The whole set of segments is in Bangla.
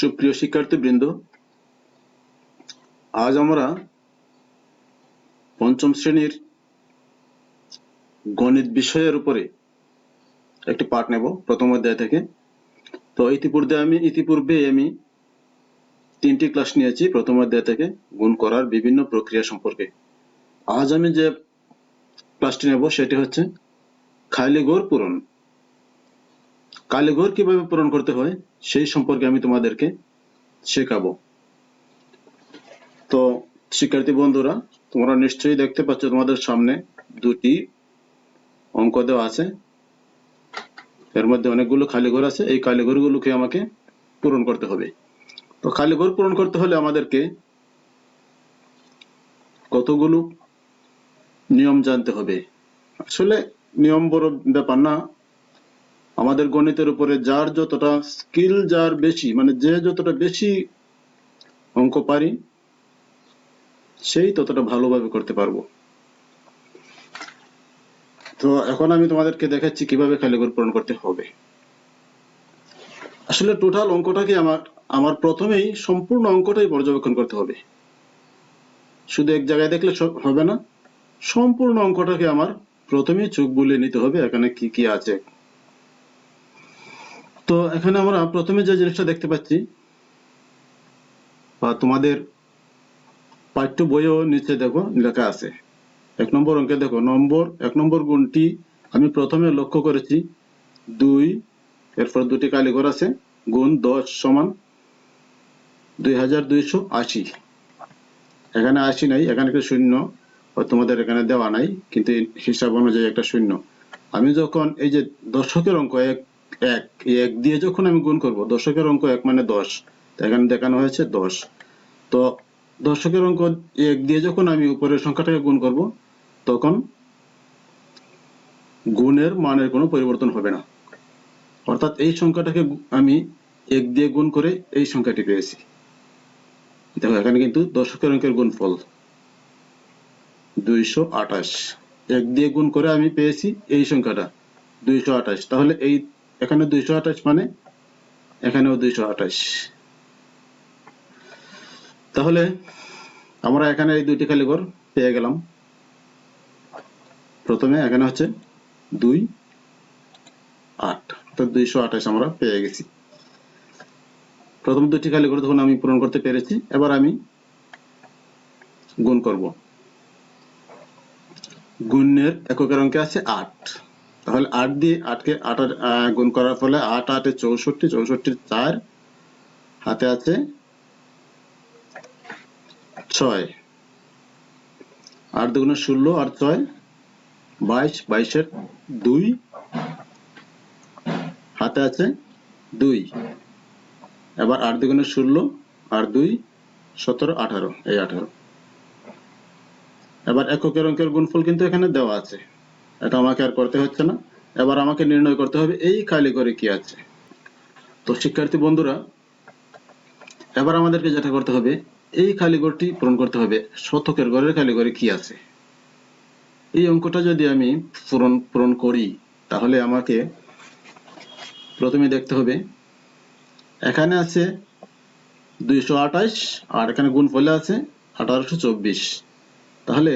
সুপ্রিয় শিক্ষার্থীবৃন্দ, আজ আমরা পঞ্চম শ্রেণীর গণিত বিষয়ের উপরে একটি পাঠ নেব প্রথম অধ্যায় থেকে। তো ইতিপূর্বে আমি 3টি ক্লাস নিয়েছি প্রথম অধ্যায় থেকে গুণ করার বিভিন্ন প্রক্রিয়া সম্পর্কে। আজ আমি যে ক্লাসটি নেব সেটি হচ্ছে খালি ঘর পূরণ। খালি ঘর কিভাবে পূরণ করতে হয় সেই সম্পর্কে আমি তোমাদেরকে শেখাবো। তো শিক্ষার্থী বন্ধুরা, তোমরা নিশ্চয়ই দেখতে পাচ্ছ তোমাদের সামনে দুটি অঙ্ক দেওয়া আছে। এর মধ্যে অনেকগুলো খালি ঘর আছে। এই খালি ঘরগুলোকে আমাকে পূরণ করতে হবে। তো খালি ঘর পূরণ করতে হলে আমাদেরকে কতগুলো নিয়ম জানতে হবে। আসলে নিয়ম বড় ব্যাপার না। আমাদের গণিতের উপরে যার যতটা স্কিল, যার বেশি, মানে যে যতটা বেশি অঙ্ক পারি সেই ততটা ভালোভাবে করতে পারবো। তো এখন আমি তোমাদেরকে দেখাচ্ছি কিভাবে খালি ঘর পূরণ করতে হবে। আসলে টোটাল অঙ্কটাকে আমার প্রথমেই সম্পূর্ণ অঙ্কটাই পর্যবেক্ষণ করতে হবে। শুধু এক জায়গায় দেখলে হবে না, সম্পূর্ণ অঙ্কটাকে আমার প্রথমেই চোখ বুলিয়ে নিতে হবে এখানে কি কি আছে। তো এখানে আমরা প্রথমে যে জিনিসটা দেখতে পাচ্ছি, বা তোমাদের পাঠ্য বইও নিচে দেখো লেখা আছে, 1 নম্বর অঙ্কে দেখো 1 নম্বর গুণটি আমি প্রথমে লক্ষ্য করেছি 2, এরপর দুটি খালি ঘর আছে, গুণ 10 সমান 2280। এখানে 80 নাই, এখানে একটা শূন্য তোমাদের এখানে দেওয়া নাই, কিন্তু হিসাব অনুযায়ী একটা শূন্য। আমি যখন এই যে দশকের অঙ্ক এক দিয়ে যখন আমি গুণ করব, দশকের অঙ্ক 1 মানে 10, এখানে দেখানো হয়েছে 10। তো দশকের অঙ্ক 1 দিয়ে যখন আমি উপরের সংখ্যাটাকে গুণ করব, তখন গুণের মানের কোনো পরিবর্তন হবে না। অর্থাৎ এই সংখ্যাটাকে আমি 1 দিয়ে গুণ করে এই সংখ্যাটি পেয়েছি। দেখো এখানে কিন্তু দশকের অঙ্কের গুণফল 228, 1 দিয়ে গুণ করে আমি পেয়েছি এই সংখ্যাটা 228। তাহলে এই এখানে 228 মানে এখানেও 228। তাহলে আমরা এখানে এই দুইটি খালি ঘর পেয়ে গেলাম। প্রথমে এখানে হচ্ছে 2, 8, অর্থাৎ 228 আমরা পেয়ে গেছি। প্রথম দুটি খালি ঘর তখন আমি পূরণ করতে পেরেছি। এবার আমি গুণ করব। গুণের এককের অঙ্কে আছে 8, তাহলে 8 দিয়ে 8কে 8 গুণ করার ফলে 8 8 এ 64, 64 4, হাতে আছে 6, 8 দুগুণে 16 আর 6 22, 22 এর 2, হাতে আছে 2। এবার 8 দুগুণে 16 আর 2 17, 18, এই 18। এবার এককের অঙ্কের গুণফল কিন্তু এখানে দেওয়া আছে, এটা আমাকে আর করতে হচ্ছে না। এবার আমাকে নির্ণয় করতে হবে এই খালি ঘরে কি আছে। তো শিক্ষার্থী বন্ধুরা, এবার আমাদেরকে যেটা করতে হবে, এই খালি ঘরটি পূরণ করতে হবে শতকের ঘরের খালি ঘরে কি আছে। এই অঙ্কটা যদি আমি পূরণ করি, তাহলে আমাকে প্রথমে দেখতে হবে এখানে আছে 228 আর এখানে গুণফলে আছে 1824। তাহলে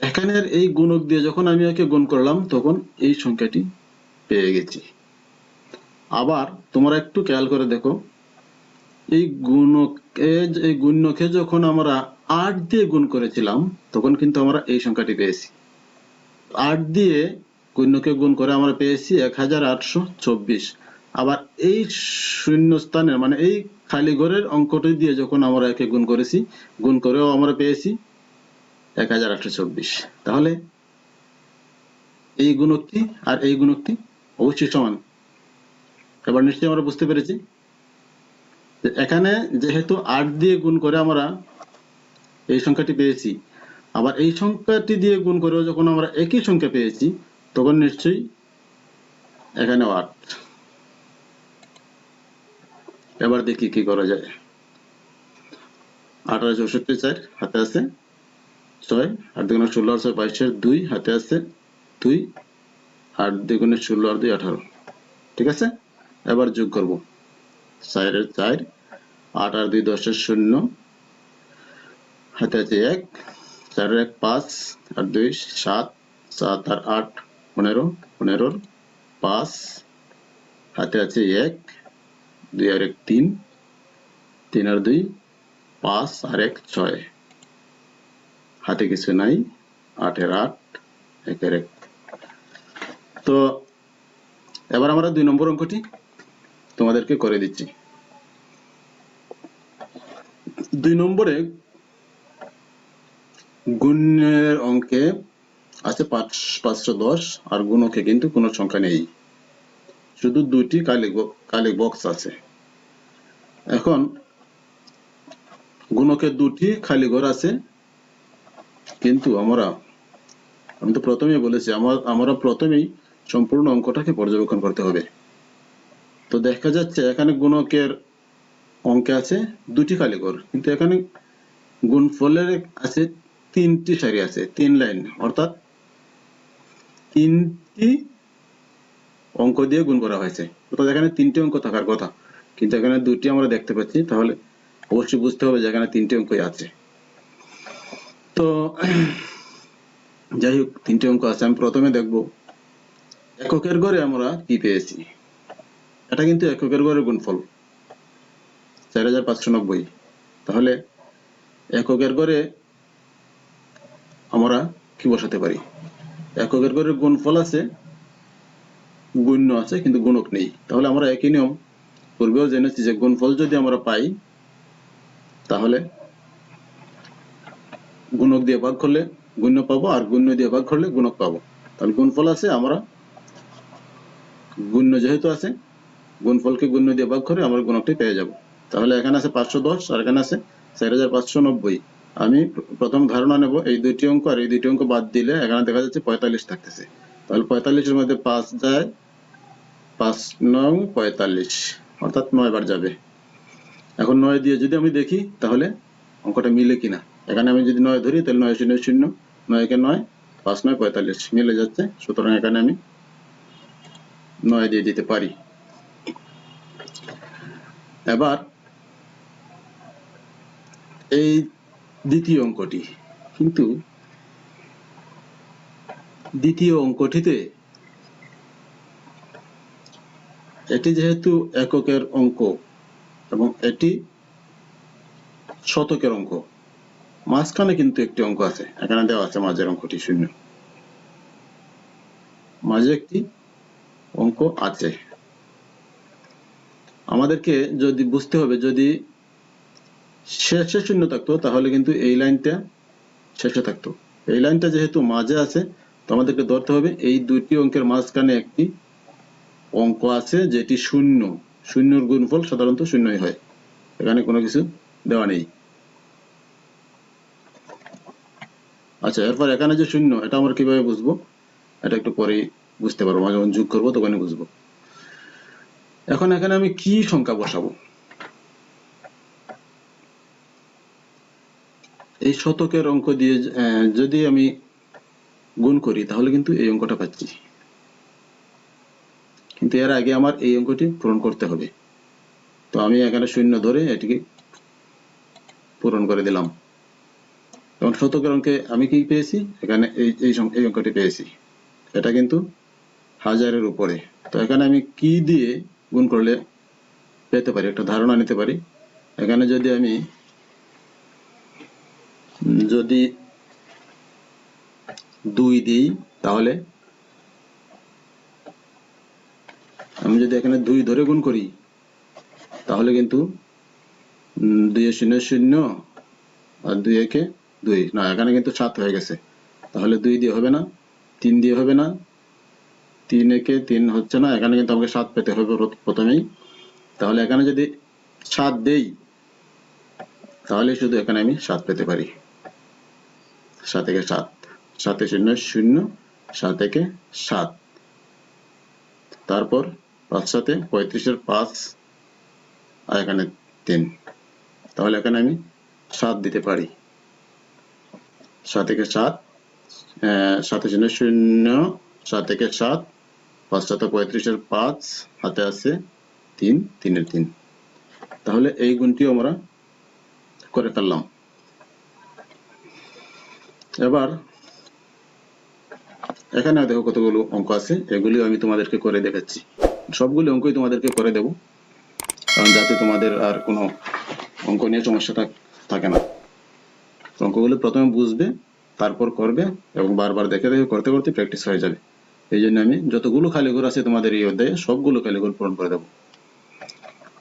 এখানের এই গুণক দিয়ে যখন আমি একে গুণ করলাম তখন এই সংখ্যাটি পেয়ে গেছি। আবার তোমরা একটু খেয়াল করে দেখো, এই গুণকে যখন আমরা 8 দিয়ে গুণ করেছিলাম তখন কিন্তু আমরা এই সংখ্যাটি পেয়েছি। 8 দিয়ে গুণকে গুণ করে আমরা পেয়েছি 1824। আবার এই শূন্য স্থানের মানে এই খালি ঘরের অঙ্কটি দিয়ে যখন আমরা একে গুণ করেছি, গুণ করেও আমরা পেয়েছি 1824। তাহলে এই গুণকটি আর এই গুণকটি অবশ্যই সমান। এবার নিশ্চয়ই আমরা বুঝতে পেরেছি যে এখানে যেহেতু 8 দিয়ে গুণ করে আমরা এই সংখ্যাটি পেয়েছি, আবার এই সংখ্যাটি দিয়ে গুণ করেও যখন আমরা একই সংখ্যা পেয়েছি, তখন নিশ্চয়ই এখানে 8। এবার দেখি কি করা যায়। 1864 4, হাতে আছে 6, 8 দুগুণে 16 আর 6 22 এর 2, হাতে আছে 2, 8 দুগুণে 16 আর 2 18। ঠিক আছে, এবার যোগ করব। 4 4, 8 আর 2 10 শূন্য, হাতে আছে 1, 4 1 5 আর 2 7, 7 আর 8 15, 15 5, হাতে আছে 1, 2 আর 1 3, 3 আর 2 5 আর 1 6, হাতে কিছু নাই, 8 এর 8, 1 এর 1। তো এবার আমরা 2 নম্বর অঙ্কটি তোমাদেরকে করে দিচ্ছি। 2 নম্বরে গুণের অঙ্কে আছে 510 আর গুণকে কিন্তু কোনো সংখ্যা নেই, শুধু দুটি কালি বক্স আছে। এখন গুণকে দুটি খালি ঘর আছে, কিন্তু আমি তো প্রথমেই বলেছি আমরা প্রথমেই সম্পূর্ণ অঙ্কটাকে পর্যবেক্ষণ করতে হবে। তো দেখা যাচ্ছে এখানে গুণকের অঙ্কে আছে দুটি খালি ঘর, কিন্তু এখানে গুণফলের আছে 3টি সারি আছে, 3 লাইন, অর্থাৎ 3টি অঙ্ক দিয়ে গুণ করা হয়েছে। অর্থাৎ এখানে 3টি অঙ্ক থাকার কথা, কিন্তু এখানে দুটি আমরা দেখতে পাচ্ছি। তাহলে অবশ্যই বুঝতে হবে যে এখানে 3টি অঙ্কই আছে। তো যাই হোক, 3টি অঙ্ক আছে। আমি প্রথমে দেখব এককের ঘরে আমরা কি পেয়েছি। এটা কিন্তু এককের ঘরের গুণফল 4590। তাহলে এককের ঘরে আমরা কি বসাতে পারি? এককের ঘরের গুণফল আছে, গুণ্য আছে, কিন্তু গুণক নেই। তাহলে আমরা একই নিয়ম পূর্বেও জেনেছি যে গুণফল যদি আমরা পাই তাহলে গুণক দিয়ে ভাগ করলে গুণ্য পাবো, আর গুণ্য দিয়ে ভাগ করলে গুণক পাবো। তাহলে গুণফল আছে, আমরা গুণ্য যেহেতু আছে, গুণফলকে গুণ্য দিয়ে ভাগ করে আমরা গুণকটি পেয়ে যাব। তাহলে এখানে আছে 510 আর এখানে আছে 4590। আমি প্রথম ধারণা নেব এই দুটি অঙ্ক আর এই দুটি অঙ্ক বাদ দিলে এখানে দেখা যাচ্ছে 45 থাকতেছে। তাহলে 45-এর মধ্যে 5 যায়, 5 9 45, অর্থাৎ 9 বার যাবে। এখন 9 দিয়ে যদি আমি দেখি তাহলে অঙ্কটা মিলে কিনা। এখানে আমি যদি 9 ধরি তাহলে 9 0 0, 9 কে 9, 5 9 45 মিলে যাচ্ছে। সুতরাং এখানে আমি 9 দিয়ে দিতে পারি। এবার এই দ্বিতীয় অঙ্কটি, কিন্তু দ্বিতীয় অঙ্কটিতে এটি যেহেতু এককের অঙ্ক এবং এটি শতকের অঙ্ক, মাঝখানে কিন্তু একটি অঙ্ক আছে, এখানে দেওয়া আছে মাঝের অঙ্কটি 0, মাঝে একটি অঙ্ক আছে। আমাদেরকে যদি বুঝতে হবে, যদি শেষে 0 থাকতো তাহলে কিন্তু এই লাইনটা শেষে থাকতো। এই লাইনটা যেহেতু মাঝে আছে, তো আমাদেরকে ধরতে হবে এই দুটি অঙ্কের মাঝখানে একটি অঙ্ক আছে যেটি 0। 0-এর গুণফল সাধারণত 0ই হয়, এখানে কোনো কিছু দেওয়া নেই। আচ্ছা, এরপর এখানে যে 0, এটা আমরা কিভাবে বুঝবো? এটা একটু পরেই বুঝতে পারবো, যখন যোগ করবো তখনই বুঝবো। এখন এখানে আমি কি সংখ্যা বসাবো? এই শতকের অঙ্ক দিয়ে যদি আমি গুণ করি তাহলে কিন্তু এই অঙ্কটা পাচ্ছি, কিন্তু এর আগে আমার এই অঙ্কটি পূরণ করতে হবে। তো আমি এখানে 0 ধরে এটিকে পূরণ করে দিলাম। এবং শতকের অঙ্কে আমি কি পেয়েছি? এখানে এই অঙ্কটি পেয়েছি। এটা কিন্তু 1000-এর উপরে। তো এখানে আমি কি দিয়ে গুণ করলে পেতে পারি, একটা ধারণা নিতে পারি। এখানে যদি আমি 2 দিই, তাহলে আমি যদি এখানে 2 ধরে গুণ করি তাহলে কিন্তু 2 0 0 আর 2 1 2 না, এখানে কিন্তু 7 হয়ে গেছে। তাহলে 2 দিয়ে হবে না, 3 দিয়ে হবে না, 3 1 3 হচ্ছে না, এখানে কিন্তু আমাকে 7 পেতে হবে প্রথমেই। তাহলে এখানে যদি 7 দেই তাহলে শুধু এখানে আমি 7 পেতে পারি। 7 1 7, 7 0 0, 7 1 7, তারপর 5 7 35-এর 5 আর এখানে 3। তাহলে এখানে আমি 7 দিতে পারি। 7 1 7, 7 0 0, 7 1 7, 5 7 35-এর 5, হাতে আছে 3 3 এর 3। তাহলে এই গুণটিও আমরা করে ফেললাম। এবার এখানে দেখো কতগুলো অঙ্ক আছে, এগুলিও আমি তোমাদেরকে করে দেখাচ্ছি। সবগুলো অঙ্কই তোমাদেরকে করে দেব, কারণ যাতে তোমাদের আর কোনো অঙ্ক নিয়ে সমস্যা থাকে না। অঙ্কগুলো প্রথমে বুঝবে, তারপর করবে, এবং বারবার দেখে দেখে করতে করতে প্র্যাকটিস হয়ে যাবে। এই জন্য আমি যতগুলো খালি ঘর আছে তোমাদের এই অধ্যায়ে সবগুলো খালি ঘর পূরণ করে দেবো।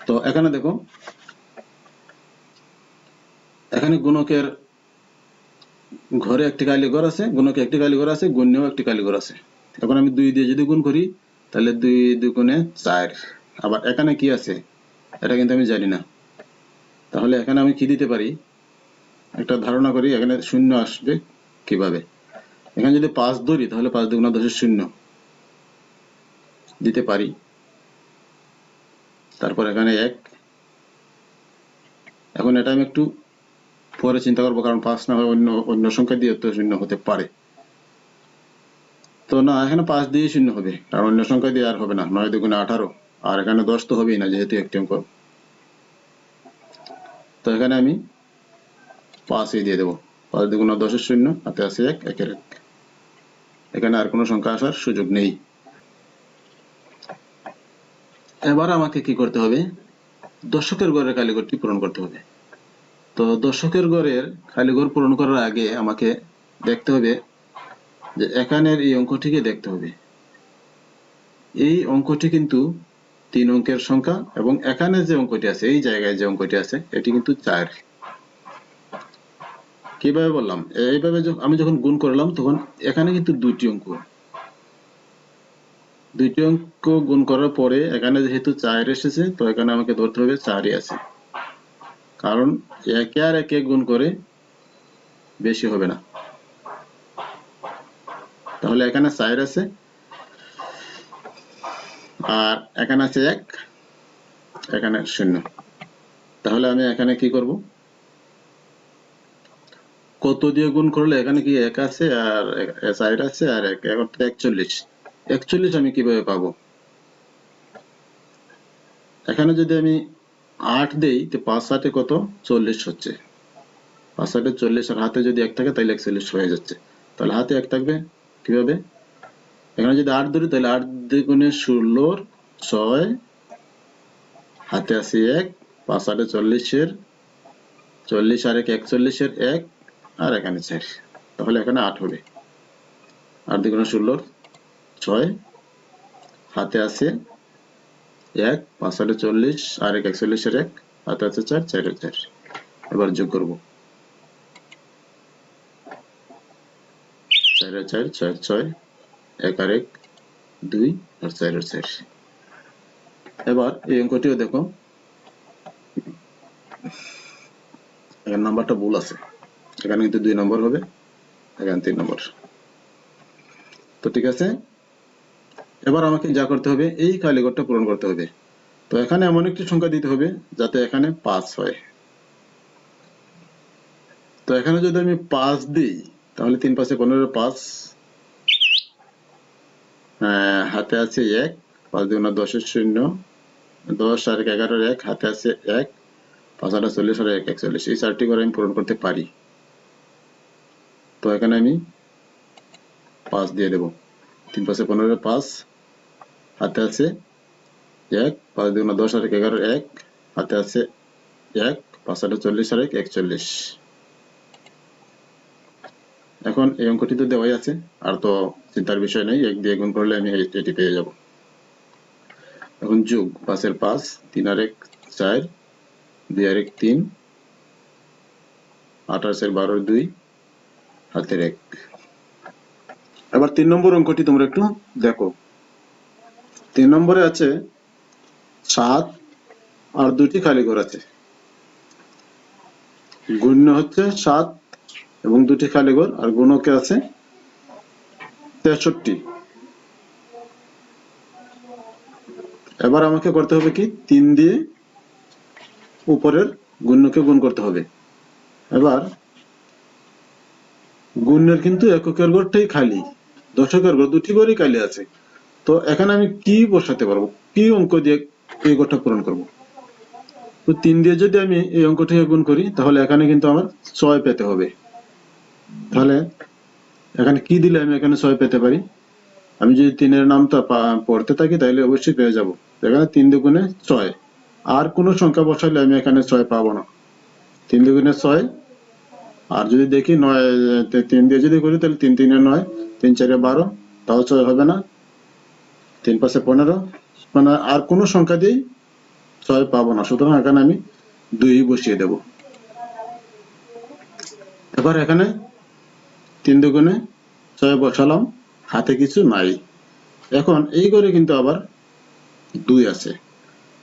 তো এখানে দেখো, এখানে গুণকের ঘরে একটি খালি ঘর আছে, গুণকে একটি খালি ঘর আছে, গুণ্যেও একটি খালি ঘর আছে। এখন আমি 2 দিয়ে যদি গুণ করি তাহলে 2 দুগুণে 4। আবার এখানে কি আছে এটা কিন্তু আমি জানি না, তাহলে এখানে আমি কি দিতে পারি, একটা ধারণা করি এখানে শূন্য আসবে কিভাবে। এখানে যদি 5 ধরি তাহলে 5 দুগুণা 10 শূন্য দিতে পারি। তারপর এখানে 1, এখন এটা আমি একটু পরে চিন্তা করবো, কারণ 5 না হয় অন্য সংখ্যা দিয়ে তো শূন্য হতে পারে। তো না, এখানে 5 দিয়ে শূন্য হবে, কারণ অন্য সংখ্যা দিয়ে আর হবে না। 9 দুগুণে 18, আর এখানে 10 তো হবেই না যেহেতু একটি অঙ্ক। তো এখানে আমি 5 দিয়ে দেবো। 5 দুগুণা 10 শূন্য, হাতে আছে 1, 1 এখানে আর কোনো সংখ্যা আসার সুযোগ নেই। এবার আমাকে কি করতে হবে, দশকের ঘরের খালিঘরটি পূরণ করতে হবে। তো দশকের ঘরের খালিঘর পূরণ করার আগে আমাকে দেখতে হবে যে এখানের এই অঙ্কটিকে দেখতে হবে। এই অঙ্কটি কিন্তু 3 অঙ্কের সংখ্যা, এবং এখানে যে অঙ্কটি আছে, এই জায়গায় যে অঙ্কটি আছে, এটি কিন্তু 4। কিভাবে বললাম, এইভাবে আমি যখন গুণ করলাম তখন এখানে কিন্তু দুটি অঙ্ক গুণ করার পরে এখানে যেহেতু 4 এসেছে, তো এখানে আমাকে ধরতে হবে 4ই আছে, কারণ একে আর একে গুণ করে বেশি হবে না। তাহলে এখানে 4 আছে, আর এখানে আছে 1, এখানে 0। তাহলে আমি এখানে কি করব, কত দিয়ে গুণ করলে এখানে কি 1 আছে আর 4 আছে আর 1, 41। 41 আমি কিভাবে পাবো, এখানে যদি আমি 8 দেই তো 5 8 কত 40 হচ্ছে। 5 8 40, আর হাতে যদি 1 থাকে তাহলে 41 হয়ে যাচ্ছে। তাহলে হাতে 1 থাকবে কিভাবে, এখানে যদি 8 ধরি তাহলে 8 দুগুণে 16, 6, হাতে আছে 1, 5 8 40, 40 আর 1 41, 1, আর এখানে 4। তাহলে এখানে 8 হবে। 8 দুগুণে 16, 6, হাতে আছে 1, 5 8 40, আর 1 41, 1, হাতে আছে 4, 4 4। এবার যোগ করব, 4 4, 4 6, 1 আর 1 2, আর 4 আর 4। এবার এই অঙ্কটিও দেখো, এখানে নাম্বারটা ভুল আছে, এখানে কিন্তু 2 নম্বর হবে, এখানে 3 নম্বর। তো ঠিক আছে, এবার আমাকে যা করতে হবে এই খালিঘরটা পূরণ করতে হবে। তো এখানে এমন একটি সংখ্যা দিতে হবে যাতে এখানে 5 হয়। তো এখানে যদি আমি 5 দিই তাহলে 3 5 15, 5, হাতে আছে 1, 5 দুগুণে 10 শূন্য, 10 আর 1 11, 1, হাতে আছে 1, 5 8 40, আর 1 41। এই 4টি ঘর আমি পূরণ করতে পারি। তো এখানে আমি 5 দিয়ে দেব। 3 5 15, 5, হাতে আছে 1, 5 দুগুণে 10 আর 1 11, 1, হাতে আছে 1, 5 8 40, আর 1 41। এখন এই অঙ্কটি তো দেওয়াই আছে, আর তো চিন্তার বিষয় নেই, 1 দিয়ে গুণ করলে আমি এটি পেয়ে যাব। এখন যোগ, 5 এর 5, 3 আর 1 4, 2 আর 1 3, 28 এর 12 2, হাতের 1। এবার 3 নম্বর অঙ্কটি তোমরা একটু দেখো। 3 নম্বরে আছে 7 আর 2টি খালি ঘর আছে। গুণ্য হচ্ছে 7 এবং 2টি খালি ঘর, আর গুণকে আছে 63। এবার আমাকে করতে হবে কি, 3 দিয়ে উপরের গুণ্যকে গুণ করতে হবে। এবার গুণ্যের কিন্তু এককের ঘরটাই খালি, দশকের ঘর 2টি ঘরই খালি আছে। তো এখানে আমি কি বসাতে পারবো, কি অঙ্ক দিয়ে এই ঘরটা পূরণ করব। তো 3 দিয়ে যদি আমি এই অঙ্কটিকে গুণ করি তাহলে এখানে কিন্তু আমার 6 পেতে হবে। তাহলে এখানে কি দিলে আমি এখানে 6 পেতে পারি? আমি যদি 3 এর নামটা পড়তে থাকি তাহলে অবশ্যই পেয়ে যাব। এখানে 3 দুগুণে 6, আর কোনো সংখ্যা বসালে আমি এখানে 6 পাবো না। 3 দুগুণে 6, আর যদি দেখি 9 3 দিয়ে যদি করি তাহলে 3 3 এ 9, 3 4 এ 12, তাও 6 হবে না। 3 5 এ 15, মানে আর কোনো সংখ্যা দিয়েই 6 পাবো না। সুতরাং এখানে আমি 2 বসিয়ে দেব। এবার এখানে 3 দুগুণে 6 বসালাম, হাতে কিছু নাই। এখন এই ঘরে কিন্তু আবার 2 আছে।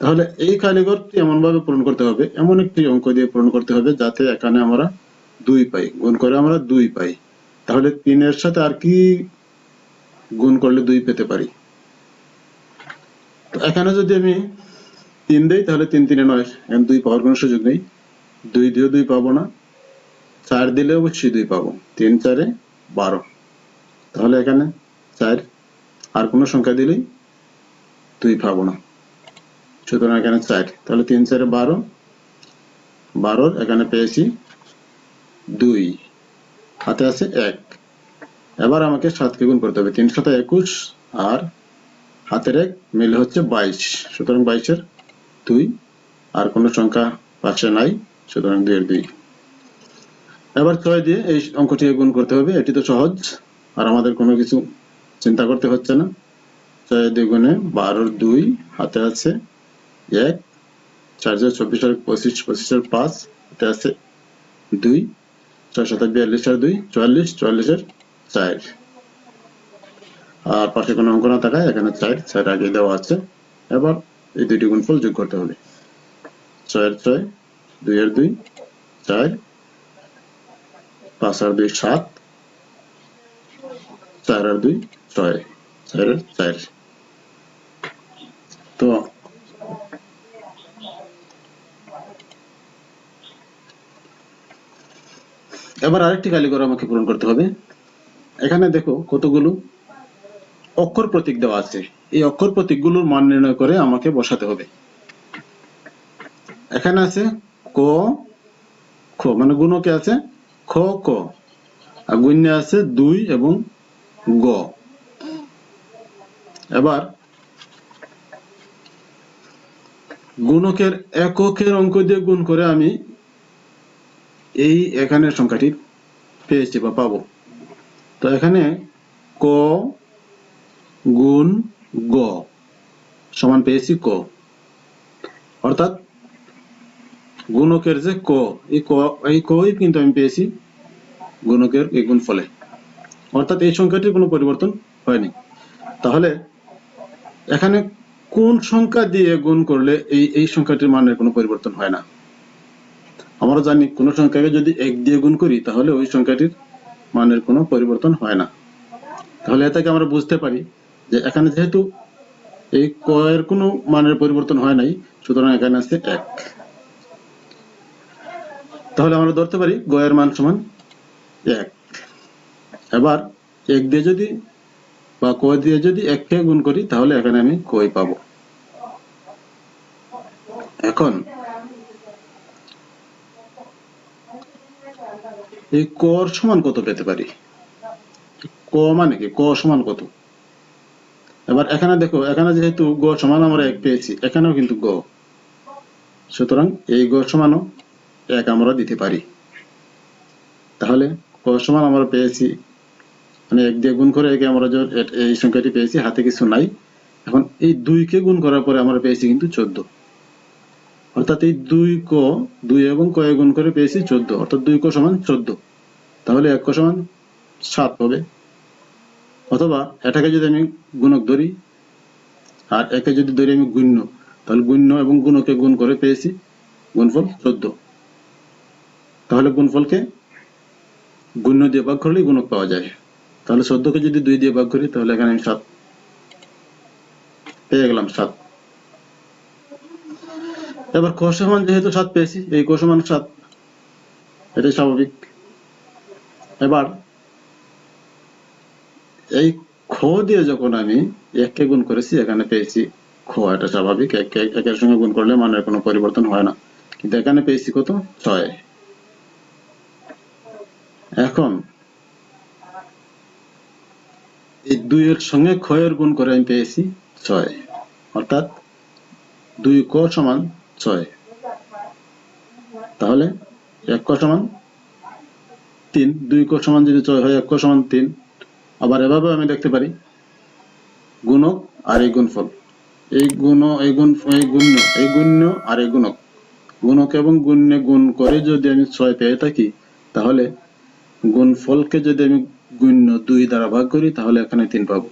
তাহলে এই খালি ঘরটি এমন ভাবে পূরণ করতে হবে, এমন একটি অঙ্ক দিয়ে পূরণ করতে হবে যাতে এখানে আমরা 2 পাই, গুণ করে আমরা 2 পাই। তাহলে 3 এর সাথে আর কি গুণ করলে 2 পেতে পারি? তো এখানে যদি আমি 3 দেই তাহলে 3 3 এ 9, এখন 2 পাওয়ার কোনো সুযোগ নেই। 2 দিয়েও 2 পাবো না, 4 দিলে অবশ্যই 2 পাবো। 3 4 এ 12, তাহলে এখানে 4, আর কোনো সংখ্যা দিলেই 2 পাবো না। সুতরাং এখানে 4, তাহলে 3 4 এ 12, 12 এখানে পেয়েছি 2, হাতে আছে 1। এবার আমাকে 7 কে গুণ করতে হবে। 3 7 21, আর হাতের 1 মিলে হচ্ছে 22। সুতরাং 22 এর 2, আর কোনো সংখ্যা পাশে নাই, সুতরাং 2 এর 2। এবার 6 দিয়ে এই অঙ্কটিকে গুণ করতে হবে। এটি তো সহজ, আর আমাদের কোনো কিছু চিন্তা করতে হচ্ছে না। 6 2 গুণে 12 2, হাতে আছে 1, 4 24 আর 25, 25 আর 5, হাতে আছে 2, 6 7 42 আর 2 44, 44 এর 4, আর পাশে কোনো অঙ্ক না থাকায় এখানে 4 4 আগে দেওয়া আছে। এবার এই দুইটি গুণফল যোগ করতে হবে। 6 এর 6, 2 এর 2, 4, 5 আর 2 7, 4 আর 2 6, 4 এর 4। তো এবার আরেকটি খালি ঘর আমাকে পূরণ করতে হবে। এখানে দেখো কতগুলো অক্ষর প্রতীক দেওয়া আছে। এই অক্ষর প্রতীকগুলোর মান নির্ণয় করে আমাকে বসাতে হবে। এখানে আছে ক খ, মানে গুণকে আছে খ ক, আর গুণ্যে আছে 2 এবং গ। এবার গুণকের এককের অঙ্ক দিয়ে গুণ করে আমি এই এখানের সংখ্যাটি পেয়েছি বা পাবো। তো এখানে ক গুণ গ সমান পেয়েছি ক, অর্থাৎ গুণকের যে ক, এই কই কিন্তু আমি পেয়েছি গুণকের এই গুণফলে, অর্থাৎ এই সংখ্যাটির কোনো পরিবর্তন হয়নি। তাহলে এখানে কোন সংখ্যা দিয়ে গুণ করলে এই সংখ্যাটির মানের কোনো পরিবর্তন হয় না? আমরা জানি কোন সংখ্যাকে যদি 1 দিয়ে গুণ করি তাহলে ওই সংখ্যাটির মানের কোনো পরিবর্তন হয় না। তাহলে এ থেকে আমরা বুঝতে পারি যে এখানে যেহেতু এই ক এর কোনো মানের পরিবর্তন হয় নাই, সুতরাং এখানে আছে 1। তাহলে আমরা ধরতে পারি গ এর মান সমান 1। এবার 1 দিয়ে যদি বা ক দিয়ে যদি 1 কে গুণ করি তাহলে এখানে আমি কই পাবো। এখন এই ক এর সমান কত পেতে পারি? ক মানে কি, ক সমান কত? এবার এখানে দেখো, এখানে যেহেতু গ সমান আমরা 1 পেয়েছি, এখানেও কিন্তু গ, সুতরাং এই গ সমানও 1 আমরা দিতে পারি। তাহলে ক সমান আমরা পেয়েছি, মানে 1 দিয়ে গুণ করে একে আমরা এই সংখ্যাটি পেয়েছি, হাতে কিছু নাই। এখন এই 2 কে গুণ করার পরে আমরা পেয়েছি কিন্তু 14, অর্থাৎ এই 2 এবং ক এ গুণ করে পেয়েছি 14, অর্থাৎ 2 ক সমান 14। তাহলে 1 ক সমান 7 হবে। অথবা এটাকে যদি আমি গুণক ধরি আর একে যদি ধরি আমি গুণ্য, তাহলে গুণ্য এবং গুণকে গুণ করে পেয়েছি গুণফল 14। তাহলে গুণফলকে গুণ্য দিয়ে ভাগ করলেই গুণক পাওয়া যায়। তাহলে 14 কে যদি 2 দিয়ে ভাগ করি তাহলে এখানে আমি 7 পেয়ে গেলাম, 7। এবার ক সমান যেহেতু 7 পেয়েছি, এই ক সমান 7, এটাই স্বাভাবিক। এবার এই খ দিয়ে যখন আমি 1 কে গুণ করেছি, এখানে পেয়েছি খ, এটা স্বাভাবিক। 1 এর সঙ্গে গুণ করলে মানের কোনো পরিবর্তন হয় না। কিন্তু এখানে পেয়েছি কত 6। এখন এই 2 এর সঙ্গে খ এর গুণ করে আমি পেয়েছি 6, অর্থাৎ 2 ক সমান 6। তাহলে 1 ক সমান 3, 2 ক সমান যদি 6 হয় 1 ক সমান 3। আবার এভাবে আমি দেখতে পারি গুণক আর এই গুণফল, এই গুণ এই গুণ এই গুণ্য এই গুণ্য আর এই গুণক, গুণক এবং গুণ্যে গুণ করে যদি আমি 6 পেয়ে থাকি, তাহলে গুণফলকে যদি আমি গুণ্য 2 দ্বারা ভাগ করি তাহলে এখানে 3 পাবো।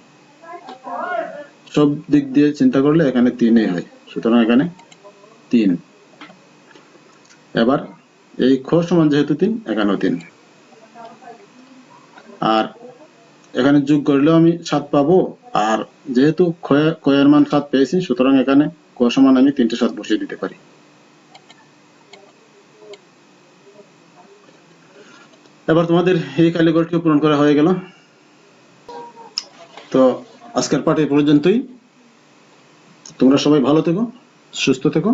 সব দিক দিয়ে চিন্তা করলে এখানে 3ই হয়, সুতরাং এখানে 3। এবার এই খ সমান যেহেতু 3, এখানেও 3। আর এখানে যোগ করলেও আমি 7 পাবো, আর যেহেতু খ এর মান 7 পেয়েছি, সুতরাং এখানে ক সমান আমি 3টে 7 বসিয়ে দিতে পারি। এবার তোমাদের এই কালীঘরটি পূরণ করা হয়ে গেল। তো আজকের পাঠ এই পর্যন্তই। তোমরা সবাই ভালো থেকো, সুস্থ থেকো।